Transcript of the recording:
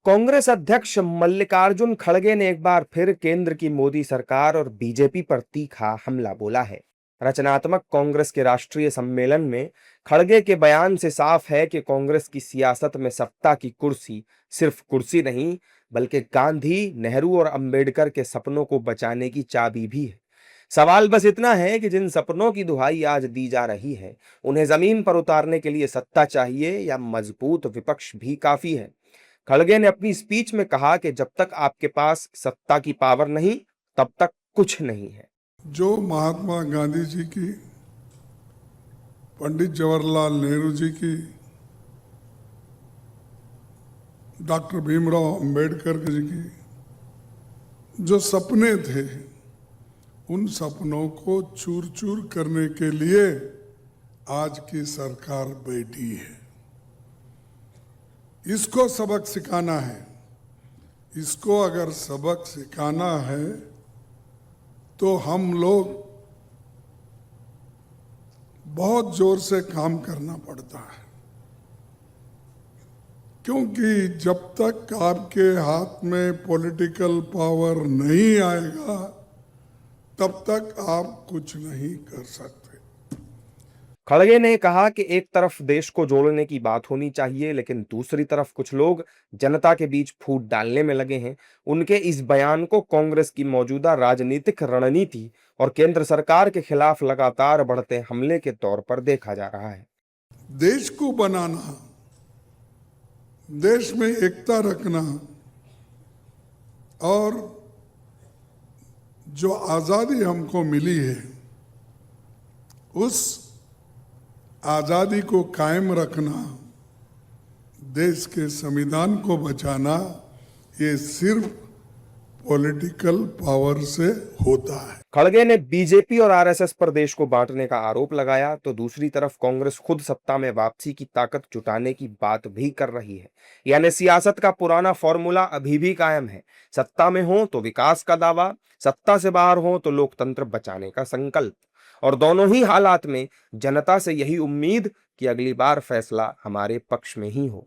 कांग्रेस अध्यक्ष मल्लिकार्जुन खड़गे ने एक बार फिर केंद्र की मोदी सरकार और बीजेपी पर तीखा हमला बोला है। रचनात्मक कांग्रेस के राष्ट्रीय सम्मेलन में खड़गे के बयान से साफ है कि कांग्रेस की सियासत में सत्ता की कुर्सी सिर्फ कुर्सी नहीं, बल्कि गांधी, नेहरू और अंबेडकर के सपनों को बचाने की चाबी भी है। सवाल बस इतना है कि जिन सपनों की दुहाई आज दी जा रही है, उन्हें जमीन पर उतारने के लिए सत्ता चाहिए या मजबूत विपक्ष भी काफी है। खड़गे ने अपनी स्पीच में कहा कि जब तक आपके पास सत्ता की पावर नहीं, तब तक कुछ नहीं है। जो महात्मा गांधी जी की, पंडित जवाहरलाल नेहरू जी की, डॉक्टर भीमराव अंबेडकर जी की जो सपने थे, उन सपनों को चूर चूर करने के लिए आज की सरकार बैठी है। इसको सबक सिखाना है। इसको अगर सबक सिखाना है तो हम लोग बहुत जोर से काम करना पड़ता है, क्योंकि जब तक आपके हाथ में पॉलिटिकल पावर नहीं आएगा, तब तक आप कुछ नहीं कर सकते। खड़गे ने कहा कि एक तरफ देश को जोड़ने की बात होनी चाहिए, लेकिन दूसरी तरफ कुछ लोग जनता के बीच फूट डालने में लगे हैं। उनके इस बयान को कांग्रेस की मौजूदा राजनीतिक रणनीति और केंद्र सरकार के खिलाफ लगातार बढ़ते हमले के तौर पर देखा जा रहा है। देश को बनाना, देश में एकता रखना और जो आजादी हमको मिली है, उस आजादी को कायम रखना, देश के संविधान को बचाना, ये सिर्फ पॉलिटिकल पावर से होता है। खड़गे ने बीजेपी और आरएसएस पर देश को बांटने का आरोप लगाया, तो दूसरी तरफ कांग्रेस खुद सत्ता में वापसी की ताकत जुटाने की बात भी कर रही है। यानी सियासत का पुराना फॉर्मूला अभी भी कायम है। सत्ता में हो तो विकास का दावा, सत्ता से बाहर हो तो लोकतंत्र बचाने का संकल्प। और दोनों ही हालात में जनता से यही उम्मीद कि अगली बार फैसला हमारे पक्ष में ही हो।